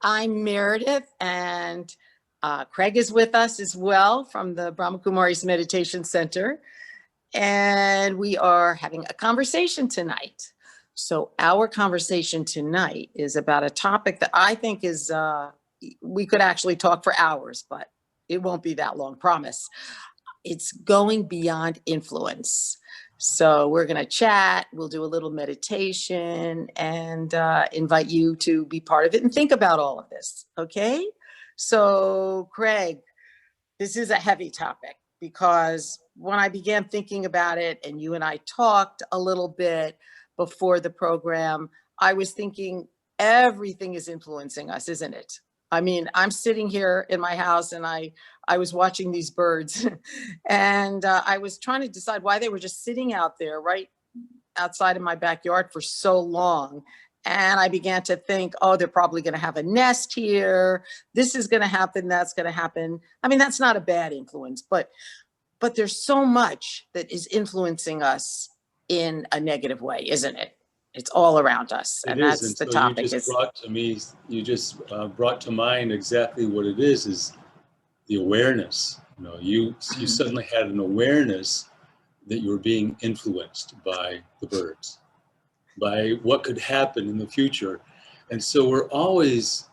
I'm Meredith, and Craig is with us as well from the Brahma Kumari's Meditation Center. And we are having a conversation tonight. So our conversation tonight is about a topic that I think is, we could actually talk for hours, but it won't be that long, promise. It's going beyond influence. So we're going to chat, we'll do a little meditation, and invite you to be part of it and think about all of this, okay? So Craig, this is a heavy topic because when I began thinking about it and you and I talked a little bit before the program, I was thinking everything is influencing us, isn't it? I mean, I'm sitting here in my house and I was watching these birds and I was trying to decide why they were just sitting out there right outside of my backyard for so long. And I began to think, oh, they're probably going to have a nest here. This is going to happen. That's going to happen. I mean, that's not a bad influence, but there's so much that is influencing us in a negative way, isn't it? It's all around us. It and is. That's And the so topic. you just brought to mind exactly what it is the awareness. You suddenly had an awareness that you were being influenced by the birds, by what could happen in the future. And so we're always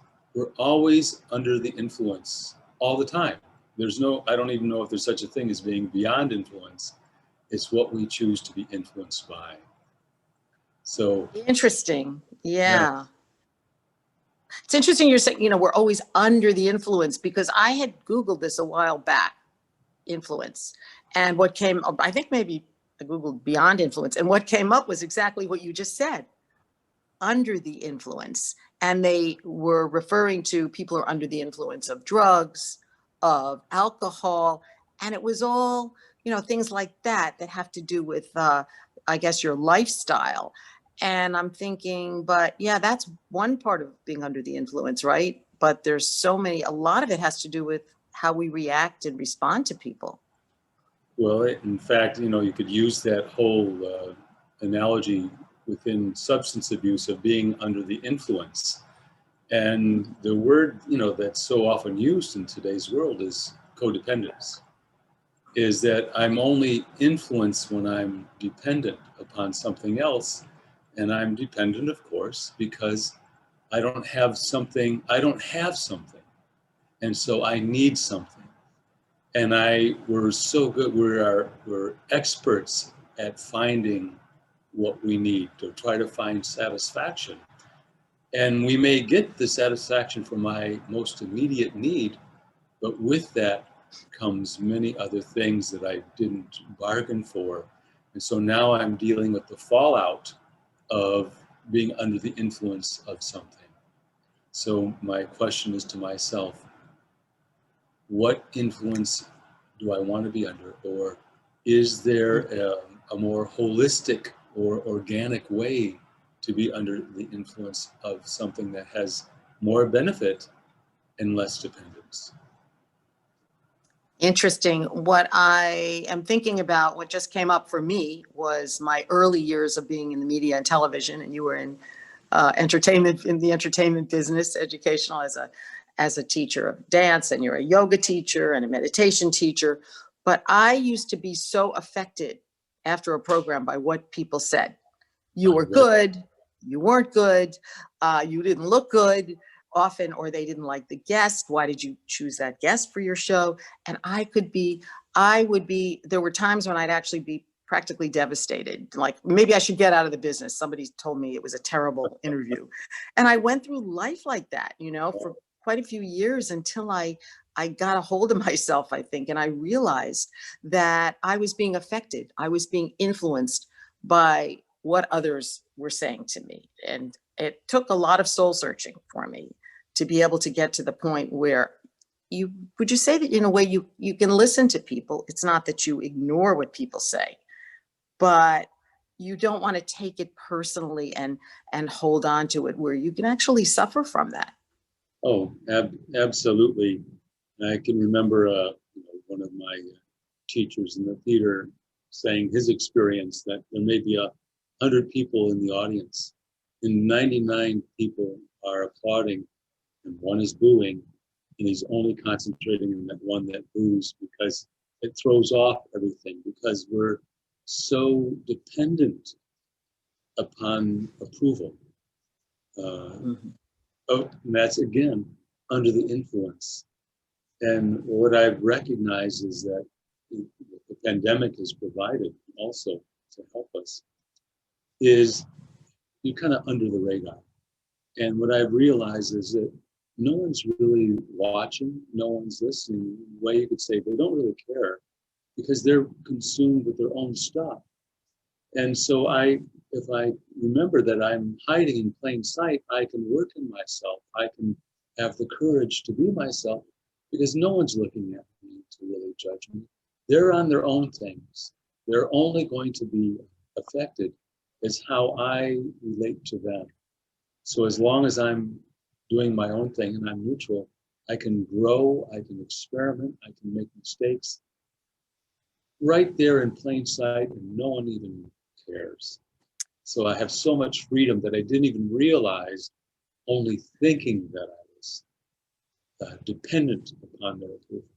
under the influence all the time. I don't even know if there's such a thing as being beyond influence. It's what we choose to be influenced by. So Interesting. Yeah. It's interesting you're saying, we're always under the influence, because I had Googled this a while back, influence. And what came up, I think maybe I Googled beyond influence, and what came up was exactly what you just said, under the influence. And they were referring to people who are under the influence of drugs, of alcohol, and it was all, things like that have to do with, I guess, your lifestyle. And I'm thinking, but yeah, that's one part of being under the influence, right? But there's a lot of it has to do with how we react and respond to people. Well, in fact, you could use that whole analogy within substance abuse of being under the influence. And the word, that's so often used in today's world is codependence, is that I'm only influenced when I'm dependent upon something else. And I'm dependent, of course, because I don't have something. And so I need something. And we're so good, we're experts at finding what we need to try to find satisfaction. And we may get the satisfaction from my most immediate need, but with that comes many other things that I didn't bargain for. And so now I'm dealing with the fallout of being under the influence of something. So my question is to myself, what influence do I want to be under? Or is there a more holistic or organic way to be under the influence of something that has more benefit and less dependence? Interesting. What I am thinking about, what just came up for me, was my early years of being in the media and television, and you were in entertainment, in the entertainment business, educational, as a teacher of dance, and you're a yoga teacher and a meditation teacher. But I used to be so affected after a program by what people said. You were good, you weren't good, you didn't look good often, or they didn't like the guest. Why did you choose that guest for your show? And there were times when I'd actually be practically devastated. Like, maybe I should get out of the business. Somebody told me it was a terrible interview. And I went through life like that, for quite a few years, until I got a hold of myself, I think. And I realized that I was being affected. I was being influenced by what others were saying to me. And it took a lot of soul searching for me to be able to get to the point where would you say that in a way you can listen to people? It's not that you ignore what people say, but you don't want to take it personally and hold on to it, where you can actually suffer from that. Oh, absolutely. I can remember one of my teachers in the theater saying his experience that there may be 100 people in the audience and 99 people are applauding, and one is booing, and he's only concentrating on that one that boos because it throws off everything, because we're so dependent upon approval. Mhm. Oh, and that's again under the influence. And what I've recognized is that the pandemic has provided also to help us is you kind of under the radar. And what I've realized is that no one's really watching, no one's listening. The way you could say they don't really care because they're consumed with their own stuff. And so if I remember that I'm hiding in plain sight, I can work in myself. I can have the courage to be myself because no one's looking at me to really judge me. They're on their own things. They're only going to be affected as how I relate to them. So as long as I'm doing my own thing and I'm neutral, I can grow, I can experiment, I can make mistakes right there in plain sight and no one even cares. So I have so much freedom that I didn't even realize, only thinking that I was dependent upon their approval.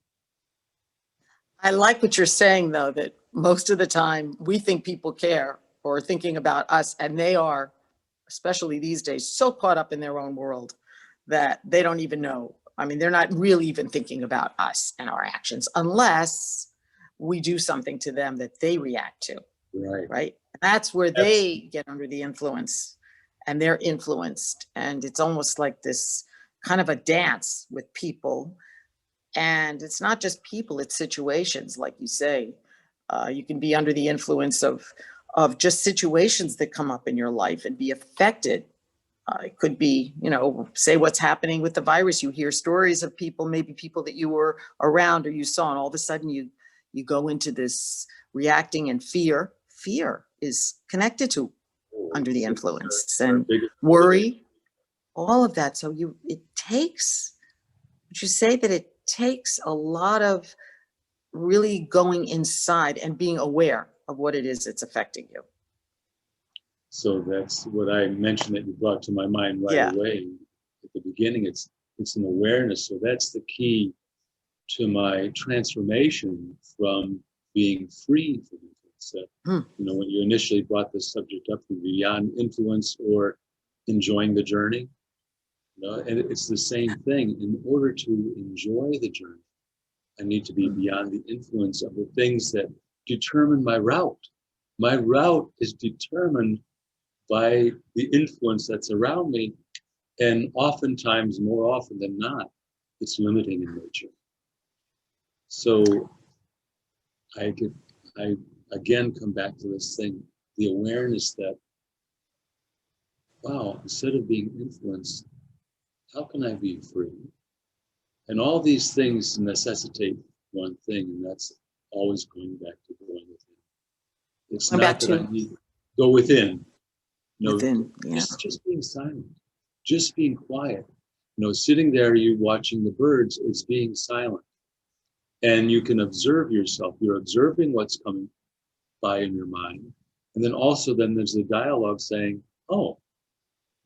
I like what you're saying, though, that most of the time we think people care or are thinking about us, and they are, especially these days, so caught up in their own world that they don't even know. I mean, they're not really even thinking about us and our actions unless we do something to them that they react to, Right. right? That's where That's they get under the influence and they're influenced. And it's almost like this kind of a dance with people. And it's not just people, it's situations, like you say. You can be under the influence of just situations that come up in your life and be affected. It could be, say what's happening with the virus. You hear stories of people, maybe people that you were around or you saw, and all of a sudden you go into this reacting in fear. Fear is connected to under the influence, our and biggest motivation. worry, all of that. So it takes, would you say that it takes a lot of really going inside and being aware of what it is that's affecting you? So that's what I mentioned that you brought to my mind right Yeah. away at the beginning. It's an awareness. So that's the key to my transformation from being free from influence. When you initially brought this subject up, beyond influence or enjoying the journey, and it's the same thing. In order to enjoy the journey, I need to be beyond the influence of the things that determine my route. My route is determined by the influence that's around me, and oftentimes, more often than not, it's limiting in nature. So I again come back to this thing, the awareness that, wow, instead of being influenced, how can I be free? And all these things necessitate one thing, and that's always going back to going within. It's Going not back that I to need to go within. No, within, yeah. just being silent, just being quiet. Sitting there, you watching the birds, it's being silent. And you can observe yourself. You're observing what's coming by in your mind. And then also then there's the dialogue saying, oh,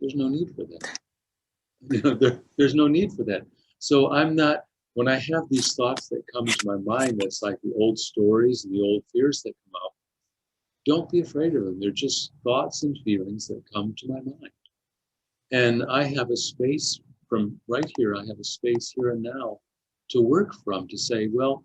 there's no need for that. There's no need for that. So I'm not, when I have these thoughts that come into my mind, that's like the old stories and the old fears that come out, don't be afraid of them. They're just thoughts and feelings that come to my mind. And I have a space from right here, I have a space here and now to work from, to say, well,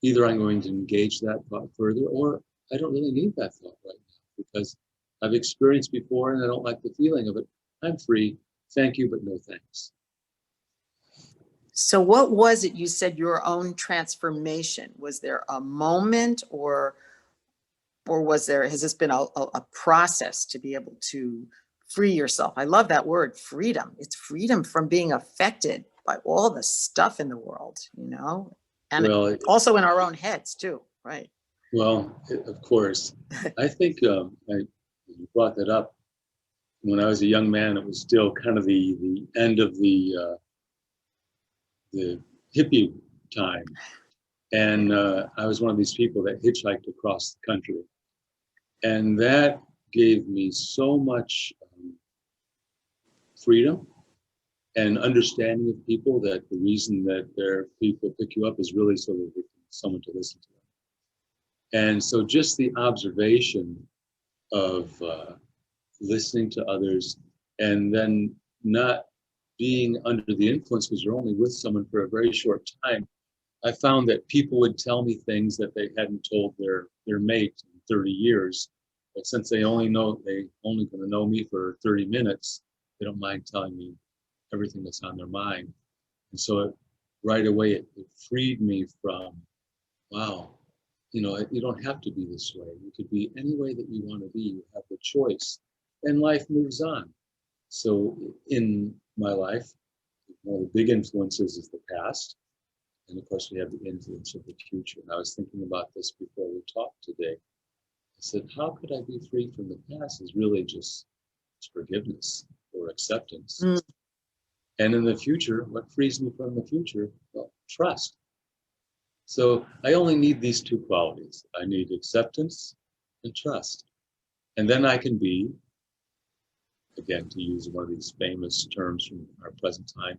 either I'm going to engage that thought further, or I don't really need that thought right now because I've experienced before and I don't like the feeling of it. I'm free. Thank you, but no thanks. So what was it, you said your own transformation? Was there a moment or has this been a process to be able to free yourself? I love that word, freedom. It's freedom from being affected by all the stuff in the world, and Well, also in our own heads too, right? well, of course. I think you brought that up. When I was a young man, it was still kind of the end of the hippie time. And I was one of these people that hitchhiked across the country. And that gave me so much freedom and understanding of people, that the reason that their people pick you up is really so that there's someone to listen to them. And so just the observation of listening to others, and then not being under the influence because you're only with someone for a very short time. I found that people would tell me things that they hadn't told their mate in 30 years. But since they only going to know me for 30 minutes, they don't mind telling me everything that's on their mind. And so right away, it freed me from, wow, you don't have to be this way. You could be any way that you want to be. You have the choice, and life moves on. So in my life, one of the big influences is the past. And of course, we have the influence of the future. And I was thinking about this before we talked today. I said, how could I be free from the past? Is really just forgiveness or acceptance. Mm. And in the future, what frees me from the future? Well, trust. So I only need these two qualities. I need acceptance and trust. And then I can be, again, to use one of these famous terms from our present time,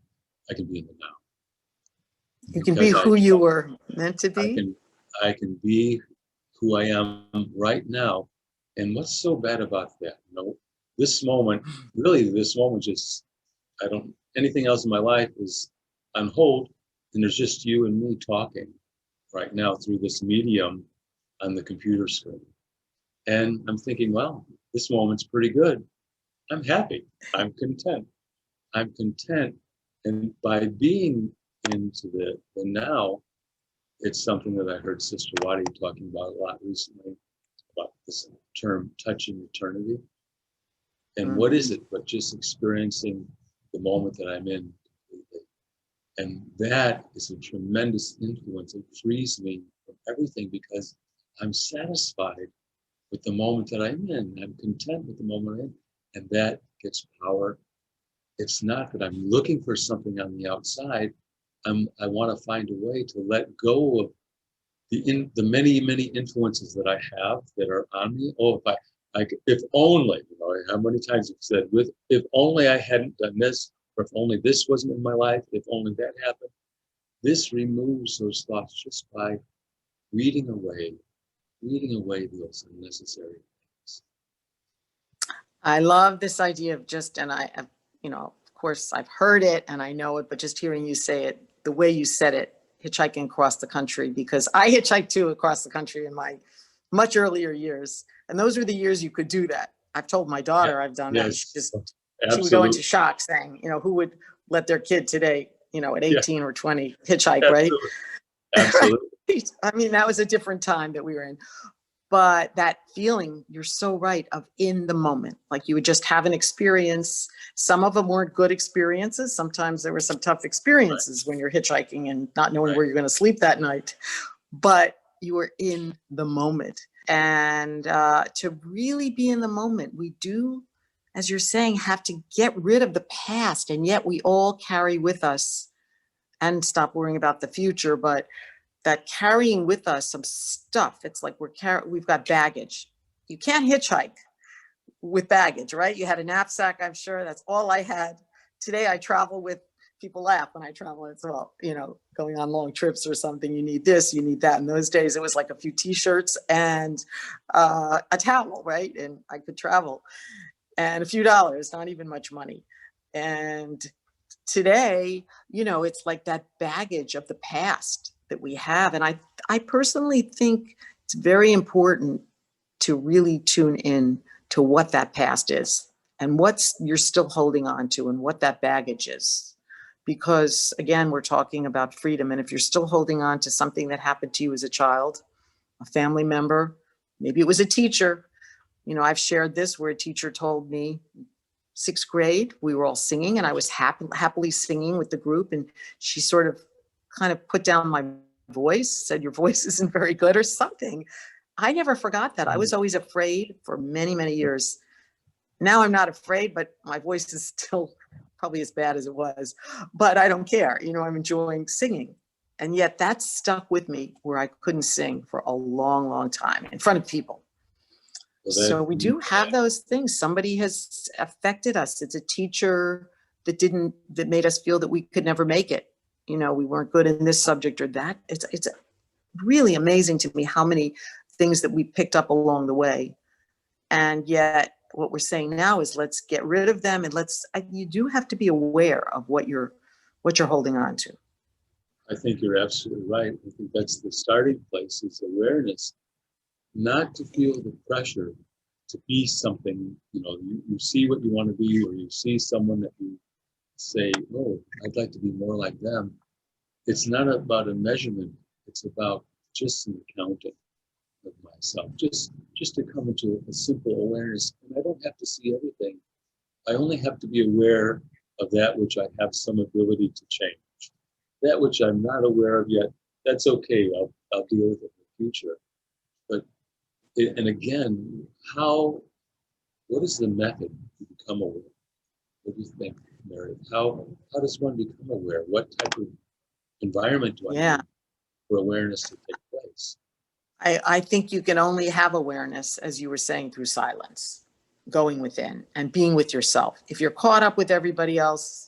I can be in the now. You can be who you were meant to be. I can be who I am right now. And what's so bad about that? This moment just, anything else in my life is on hold, and there's just you and me talking right now through this medium on the computer screen. And I'm thinking, well, this moment's pretty good. I'm happy. I'm content. And by being into the now, it's something that I heard Sister Wadi talking about a lot recently, about this term touching eternity. And what is it but just experiencing the moment that I'm in completely? And that is a tremendous influence. It frees me from everything because I'm satisfied with the moment that I'm in. I'm content with the moment I'm in. And that gets power. It's not that I'm looking for something on the outside. I want to find a way to let go of the many, many influences that I have that are on me. Oh, if only, how many times you've said, if only I hadn't done this, or if only this wasn't in my life, if only that happened. This removes those thoughts just by weeding away those unnecessary things. I love this idea of of course I've heard it and I know it, but just hearing you say it, the way you said it, hitchhiking across the country, because I hitchhiked too across the country in my much earlier years. And those were the years you could do that. I've told my daughter I've done that. She would go into shock saying, who would let their kid today, at 18 or 20 hitchhike, right? Absolutely. I mean, that was a different time that we were in. But that feeling, you're so right, of in the moment, like you would just have an experience. Some of them weren't good experiences. Sometimes there were some tough experiences when you're hitchhiking and not knowing where you're going to sleep that night. But you were in the moment. And to really be in the moment, we do, as you're saying, have to get rid of the past. And yet we all carry with us, and stop worrying about the future, but that carrying with us some stuff. It's like we've got baggage. You can't hitchhike with baggage, right? You had a knapsack, I'm sure. That's all I had. Today I travel with, people laugh when I travel as well, going on long trips or something. You need this, you need that. In those days, it was like a few t-shirts and a towel, right? And I could travel. And a few dollars, not even much money. And today, it's like that baggage of the past that we have. And I personally think it's very important to really tune in to what that past is and what you're still holding on to and what that baggage is. Because again, we're talking about freedom. And if you're still holding on to something that happened to you as a child, a family member, maybe it was a teacher. I've shared this where a teacher told me, 6th grade, we were all singing and I was happily singing with the group. And she sort of kind of put down my voice, said, your voice isn't very good or something. I never forgot that. I was always afraid for many, many years. Now I'm not afraid, but my voice is still probably as bad as it was, but I don't care. I'm enjoying singing. And yet that stuck with me where I couldn't sing for a long, long time in front of people. So we do have those things. Somebody has affected us. It's a teacher, that made us feel that we could never make it. You know, we weren't good in this subject or that. It's really amazing to me how many things that we picked up along the way. And yet what we're saying now is let's get rid of them, and you do have to be aware of what you're holding on to. I think you're absolutely right. I think that's the starting place, is awareness, not to feel the pressure to be something. You know, you see what you want to be, or you see someone that you say, oh, I'd like to be more like them. It's not about a measurement. It's about just an accounting of myself, just to come into a simple awareness. And I don't have to see everything. I only have to be aware of that which I have some ability to change. That which I'm not aware of yet, that's okay. I'll deal with it in the future. But, and again, what is the method to become aware? What do you think, Meredith? How does one become aware? What type of environment do I need for awareness to take place? I think you can only have awareness, as you were saying, through silence, going within and being with yourself. If you're caught up with everybody else,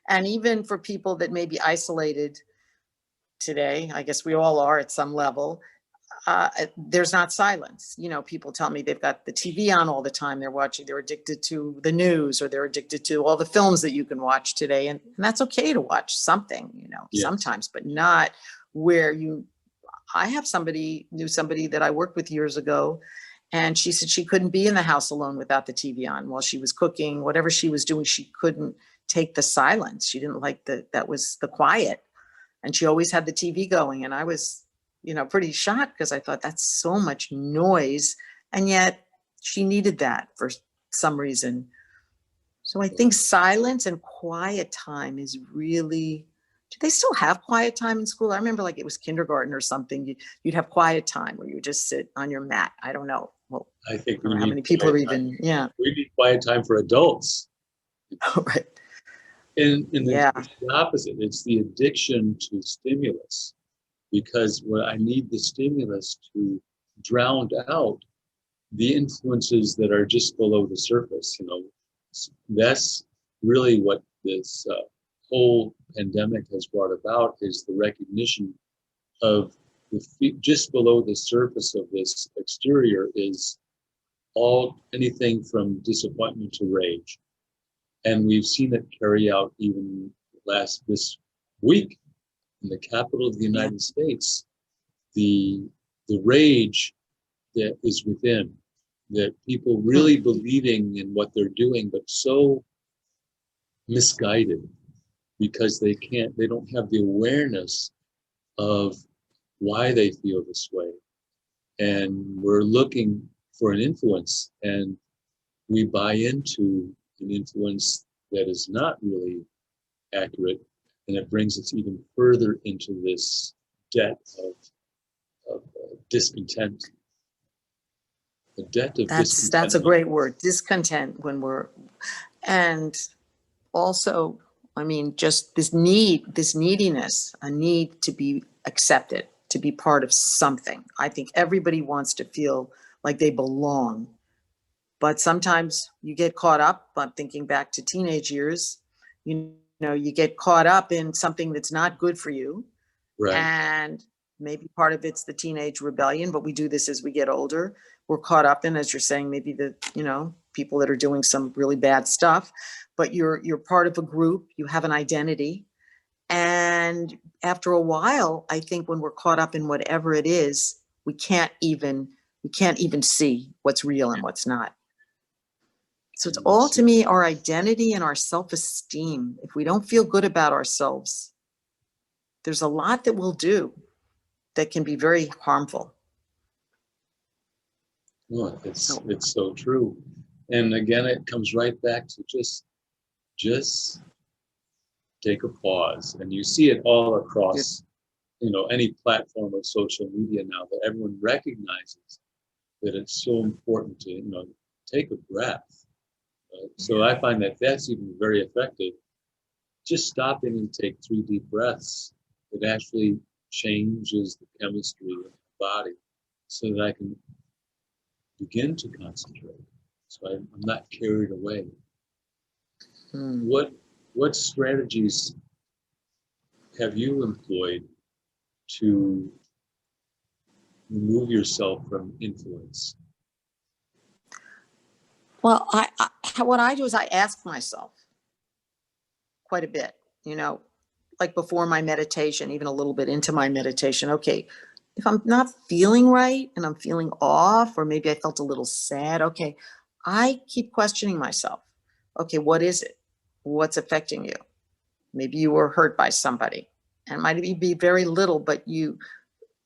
and even for people that may be isolated today, I guess we all are at some level, there's not silence. You know, people tell me they've got the TV on all the time. They're addicted to the news, or they're addicted to all the films that you can watch today. And that's okay to watch something, you know, sometimes, but not where I knew somebody that I worked with years ago, and she said she couldn't be in the house alone without the TV on while she was cooking, whatever she was doing. She couldn't take the silence. She didn't like that was the quiet. And she always had the TV going. And I was, you know, pretty shocked, because I thought that's so much noise. And yet she needed that for some reason. So I think silence and quiet time is really, do they still have quiet time in school? I remember like it was kindergarten or something. You'd have quiet time where you would just sit on your mat. I don't know. Well, I think how many people are even, we need quiet time for adults. Right. And it's the opposite. It's the addiction to stimulus, because I need the stimulus to drown out the influences that are just below the surface. You know, that's really what this whole pandemic has brought about, is the recognition of just below the surface of this exterior is anything from disappointment to rage. And we've seen it carry out even this week in the capital of the United States. The rage that is within, that people really believing in what they're doing, but so misguided, because they don't have the awareness of why they feel this way. And we're looking for an influence, and we buy into an influence that is not really accurate, and it brings us even further into this debt of discontent. The debt of discontent. That's a great word, discontent. And also, I mean, just this neediness, a need to be accepted, to be part of something. I think everybody wants to feel like they belong. But sometimes you get caught up. I'm thinking back to teenage years, you know, you get caught up in something that's not good for you. Right. And maybe part of it's the teenage rebellion, but we do this as we get older. We're caught up in, as you're saying, maybe people that are doing some really bad stuff, but you're part of a group, you have an identity. And after a while, I think when we're caught up in whatever it is, we can't even see what's real and what's not. So it's all, to me, our identity and our self-esteem. If we don't feel good about ourselves, there's a lot that we'll do that can be very harmful. Well, it's so true. And again, it comes right back to just take a pause. And you see it all across, any platform of social media now, that everyone recognizes that it's so important to, take a breath. So I find that that's even very effective. Just stopping and take 3 deep breaths, it actually changes the chemistry of the body, so that I can begin to concentrate. So I'm not carried away. What what strategies have you employed to remove yourself from influence? Well, what I do is I ask myself quite a bit, like before my meditation, even a little bit into my meditation. Okay, if I'm not feeling right and I'm feeling off, or maybe I felt a little sad, okay, I keep questioning myself. Okay, what is it? What's affecting you? Maybe you were hurt by somebody. And it might be very little, but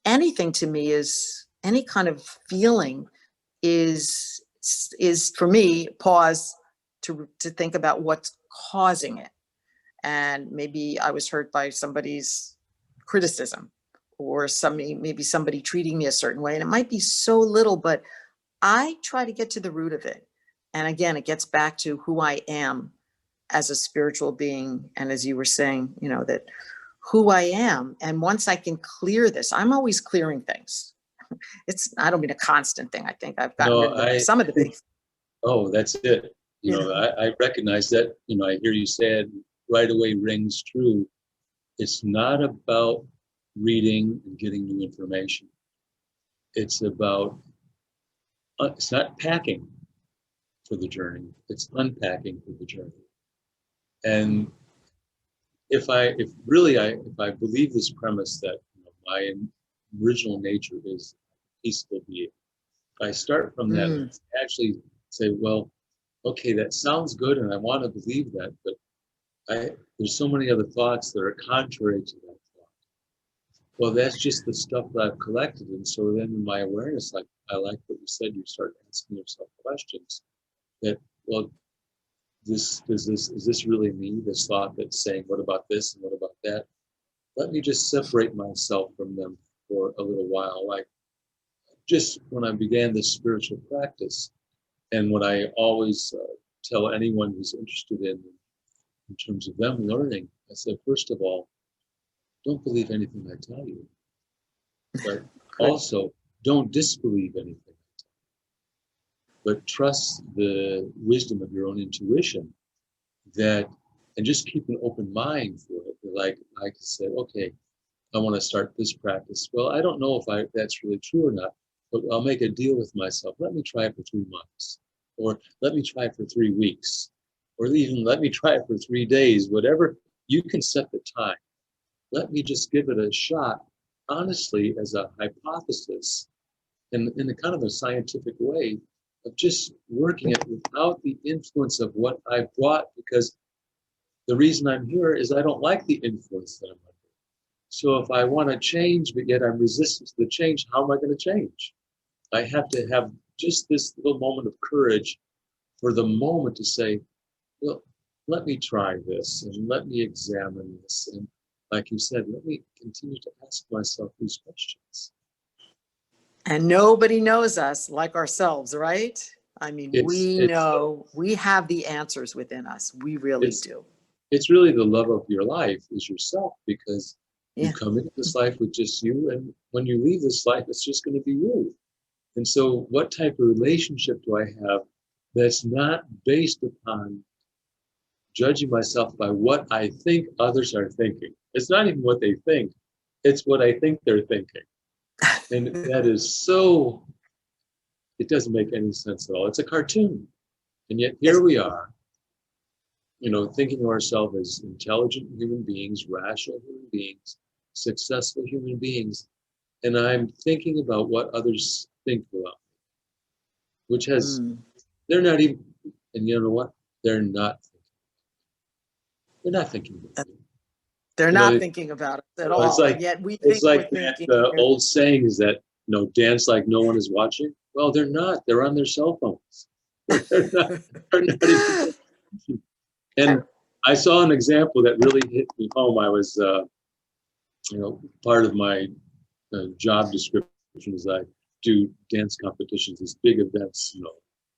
anything to me is any kind of feeling is for me pause to think about what's causing it. And maybe I was hurt by somebody's criticism, or maybe somebody treating me a certain way, and it might be so little, but I try to get to the root of it. And again, it gets back to who I am as a spiritual being, and as you were saying, that who I am. And once I can clear this, I'm always clearing things. I don't mean a constant thing. I think I've gotten No, rid of some of the things. oh, that's it. I recognize that, I hear you say it right away, rings true. It's not about reading and getting new information. It's about, it's not packing for the journey. It's unpacking for the journey. And if I believe this premise that my original nature is peaceful being, if I start from that, I actually say, well, okay, that sounds good, and I want to believe that, but there's so many other thoughts that are contrary to that thought. Well, that's just the stuff that I've collected, and so then in my awareness, like I like what you said, you start asking yourself questions that, well, is this really me? This thought that's saying, what about this and what about that? Let me just separate myself from them for a little while. Like just when I began this spiritual practice, and what I always tell anyone who's interested in terms of them learning, I said, first of all, don't believe anything I tell you, but also don't disbelieve anything I tell you, but trust the wisdom of your own intuition and just keep an open mind for it. Like I could say, okay, I want to start this practice. Well, I don't know if that's really true or not, but I'll make a deal with myself. Let me try it for 3 months, or let me try it for 3 weeks, or even let me try it for 3 days, whatever. You can set the time. Let me just give it a shot, honestly, as a hypothesis, in a kind of a scientific way of just working it without the influence of what I brought, because the reason I'm here is I don't like the influence that I'm under. So if I want to change, but yet I'm resistant to the change, how am I going to change? I have to have just this little moment of courage for the moment to say, well, let me try this and let me examine this. And like you said, let me continue to ask myself these questions. And nobody knows us like ourselves, right? I mean, we have the answers within us. We really do. It's really the love of your life is yourself, because you come into this life with just you, and when you leave this life, it's just going to be you. And so what type of relationship do I have that's not based upon judging myself by what I think others are thinking? It's not even what they think. It's what I think they're thinking. And that is so, it doesn't make any sense at all. It's a cartoon. And yet here we are, thinking of ourselves as intelligent human beings, rational human beings, successful human beings. And I'm thinking about what others think about me, which they're not even, and you know what? They're not thinking about me. They're not thinking about us at all. It's like, and yet we it's think like we're that thinking. old saying is that, dance like no one is watching. Well, they're not. They're on their cell phones. They're not even. And I saw an example that really hit me home. I was, part of my job description is I do dance competitions, these big events,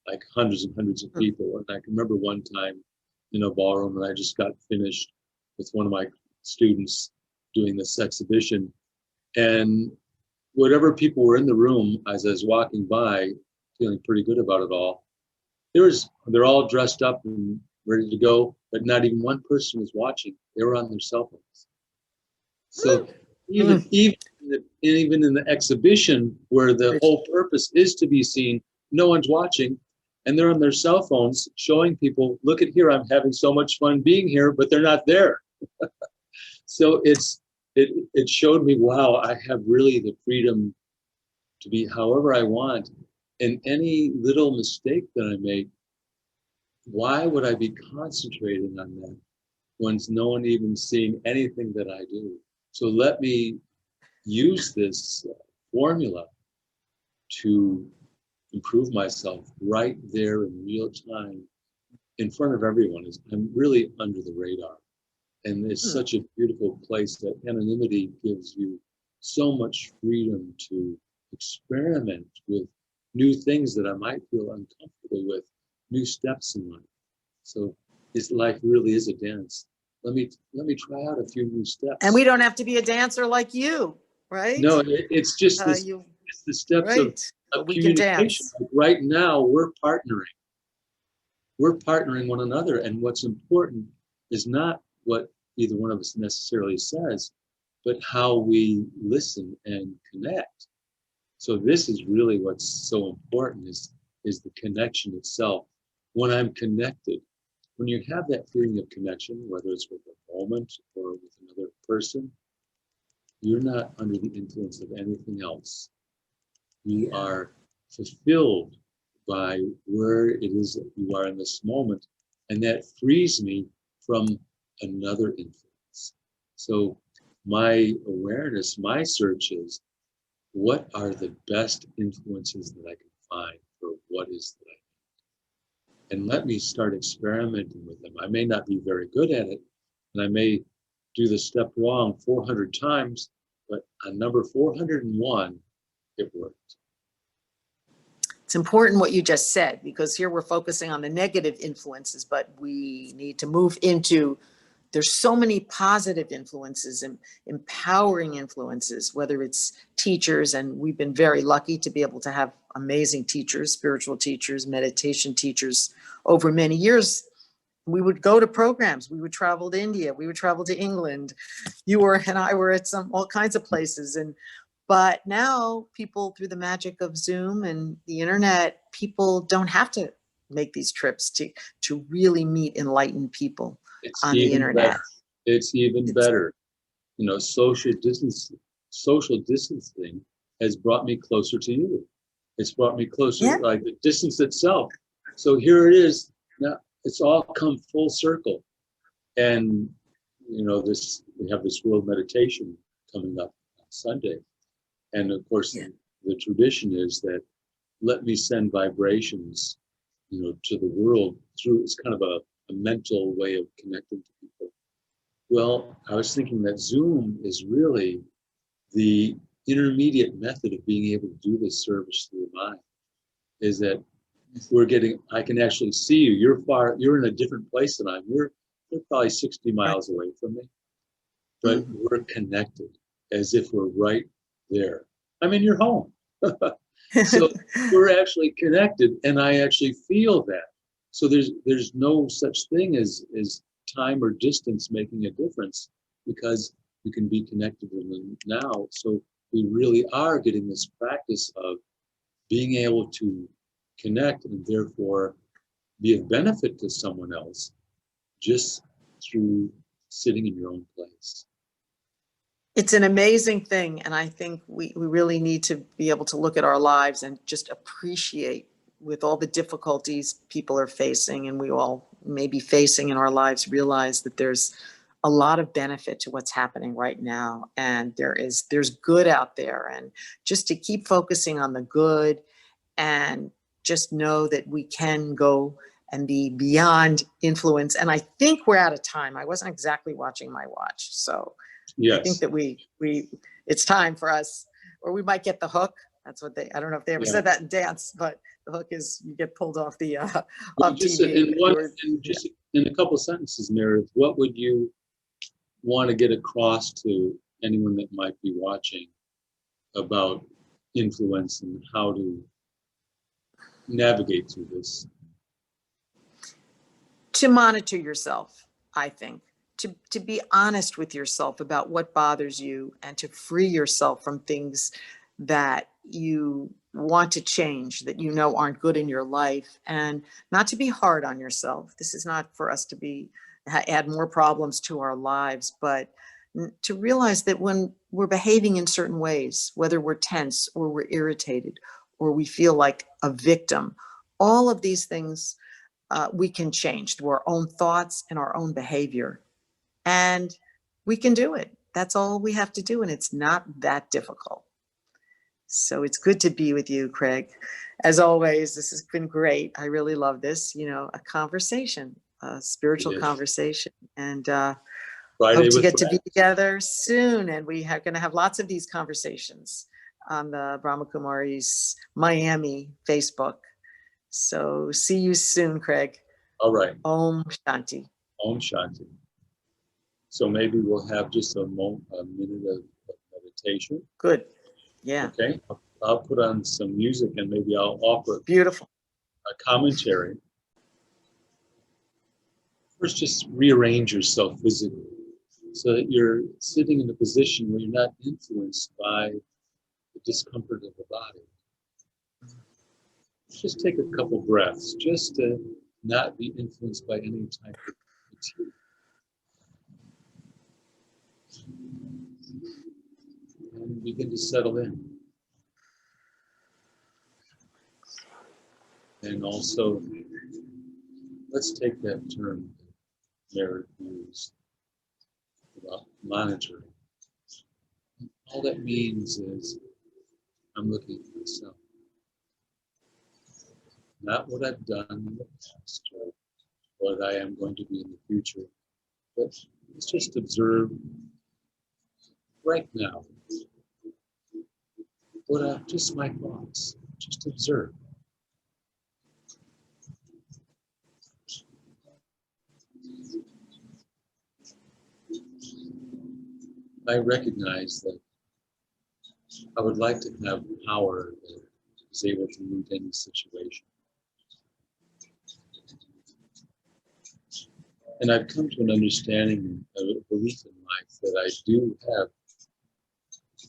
like hundreds and hundreds of people. And I can remember one time in a ballroom, and I just got finished with one of my students doing this exhibition. And whatever people were in the room, as I was walking by, feeling pretty good about it all, they're all dressed up in ready to go, but not even one person was watching. They were on their cell phones. So even in the exhibition where the whole purpose is to be seen, no one's watching, and they're on their cell phones showing people, look at here, I'm having so much fun being here, but they're not there. So it showed me, wow, I have really the freedom to be however I want. And any little mistake that I make, why would I be concentrating on that when no one even seeing anything that I do? So let me use this formula to improve myself right there in real time in front of everyone. I'm really under the radar. And it's such a beautiful place that anonymity gives you so much freedom to experiment with new things that I might feel uncomfortable with, new steps in life. So this life really is a dance. Let me try out a few new steps. And we don't have to be a dancer like you, right? No, it's just it's the steps of we can communication. dance. Like right now, we're partnering. We're partnering one another, and what's important is not what either one of us necessarily says, but how we listen and connect. So this is really what's so important is the connection itself. When I'm connected, when you have that feeling of connection, whether it's with a moment or with another person, you're not under the influence of anything else. You are fulfilled by where it is that you are in this moment, and that frees me from another influence. So my awareness, my search is, what are the best influences that I can find for what is that I need? And let me start experimenting with them. I may not be very good at it, and I may do the step wrong 400 times, but on number 401, it worked. It's important what you just said, because here we're focusing on the negative influences, but we need to move into, there's so many positive influences and empowering influences, whether it's teachers, and we've been very lucky to be able to have amazing teachers, spiritual teachers, meditation teachers over many years. We would go to programs, we would travel to India, we would travel to England. You and I were at all kinds of places. But now people, through the magic of Zoom and the internet, people don't have to make these trips to really meet enlightened people on the internet. Better. It's even better. You know, social distancing has brought me closer to you. It's brought me closer, like the distance itself. So here it is. Now it's all come full circle. And you know, we have this world meditation coming up on Sunday. And of course, the tradition is that let me send vibrations, you know, to the world through, it's kind of a mental way of connecting to people. Well, I was thinking that Zoom is really the intermediate method of being able to do this service through the mind. Is that I can actually see you. You're in a different place than I am. You're probably 60 miles away from me, but we're connected as if we're right there. I'm in your home. So we're actually connected, and I actually feel that. So there's no such thing as time or distance making a difference, because you can be connected in the now. So we really are getting this practice of being able to connect and therefore be of benefit to someone else just through sitting in your own place. It's an amazing thing. And I think we really need to be able to look at our lives and just appreciate, with all the difficulties people are facing and we all may be facing in our lives, realize that there's a lot of benefit to what's happening right now. And there's good out there, and just to keep focusing on the good and just know that we can go and be beyond influence. And I think we're out of time. I wasn't exactly watching my watch. So yes. I think that it's time for us, or we might get the hook. That's what I don't know if they ever said that in dance, but the hook is you get pulled off the off TV. In a couple of sentences, Meredith, what would you want to get across to anyone that might be watching about influence and how to navigate through this? to monitor yourself, I think, to be honest with yourself about what bothers you and to free yourself from things that you want to change, that you know aren't good in your life, and not to be hard on yourself. This is not for us to be add more problems to our lives, but to realize that when we're behaving in certain ways, whether we're tense or we're irritated or we feel like a victim, all of these things we can change through our own thoughts and our own behavior. And we can do it. That's all we have to do. And it's not that difficult. So it's good to be with you, Craig. As always, this has been great. I really love this, a conversation, a spiritual conversation. And Friday hope to with get to Brad. be together soon. And we are going to have lots of these conversations on the Brahma Kumari's Miami Facebook. So see you soon, Craig. All right. Om Shanti. Om Shanti. So maybe we'll have just a minute of meditation. Good. Yeah. Okay. I'll put on some music and maybe I'll offer Beautiful. a commentary. First, just rearrange yourself physically so that you're sitting in a position where you're not influenced by the discomfort of the body. Just take a couple breaths, just to not be influenced by any type of fatigue. And begin to settle in. And also, let's take that term that Meredith used about monitoring. All that means is I'm looking at myself. Not what I've done in the past or what I am going to be in the future, but let's just observe right now. Just my thoughts, just observe. I recognize that I would like to have power that is able to meet any situation. And I've come to an understanding, a belief in life that I do have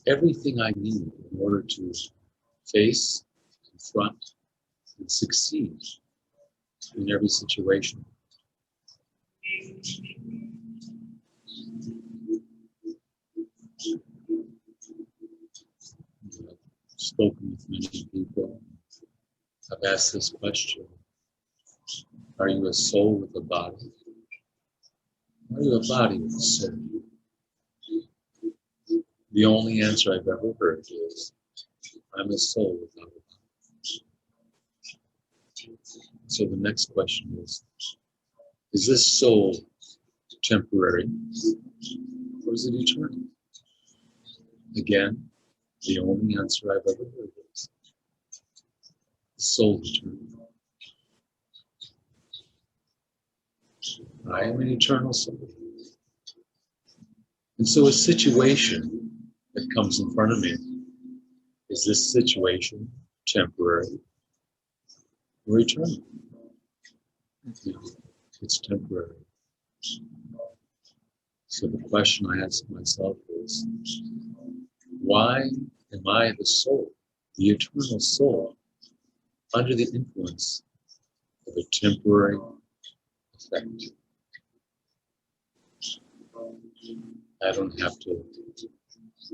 everything I need in order to face, confront, and succeed in every situation. I've spoken with many people. I've asked this question: are you a soul with a body? Are you a body with a soul? The only answer I've ever heard is, I'm a soul without a body. So the next question is this soul temporary or is it eternal? Again, the only answer I've ever heard is the soul eternal. I am an eternal soul. And so a situation that comes in front of me, is this situation temporary or eternal? It's temporary. So the question I ask myself is, why am I the soul, the eternal soul, under the influence of a temporary effect? I don't have to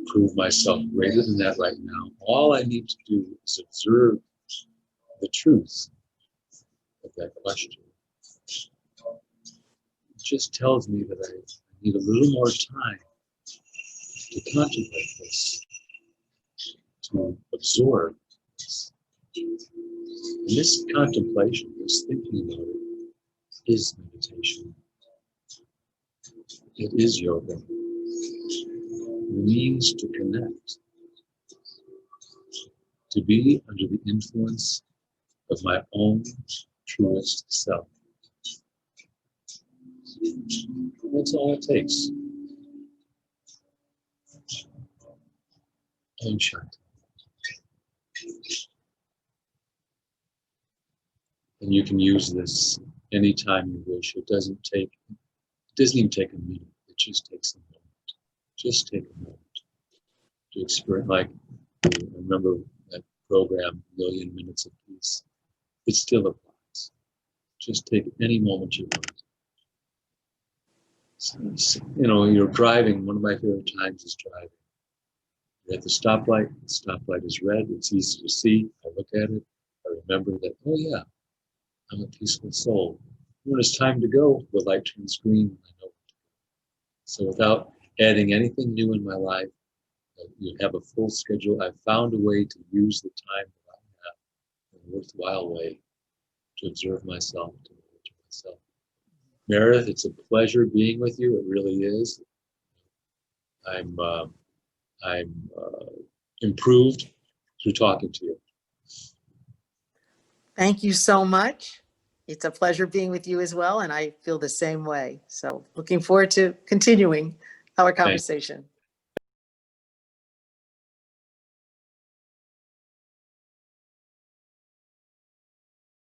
prove myself greater than that right now. All I need to do is observe the truth of that question. It just tells me that I need a little more time to contemplate this, to absorb this. And this contemplation, this thinking about it, is meditation. It is yoga. It means to connect, to be under the influence of my own truest self. That's all it takes. Om Shanti. And you can use this anytime you wish. It doesn't even take a minute. It just takes a moment. Just take a moment to experience, like, I remember that program, Million Minutes of Peace. It still applies. Just take any moment you want. You know, you're driving. One of my favorite times is driving. You're at the stoplight is red, it's easy to see. I look at it, I remember that, oh yeah, I'm a peaceful soul. When it's time to go, the light turns green, I know. So without adding anything new in my life, you have a full schedule. I've found a way to use the time that I have in a worthwhile way to observe myself, to nurture myself. Meredith, it's a pleasure being with you. It really is. I'm improved through talking to you. Thank you so much. It's a pleasure being with you as well, and I feel the same way. So looking forward to continuing our conversation.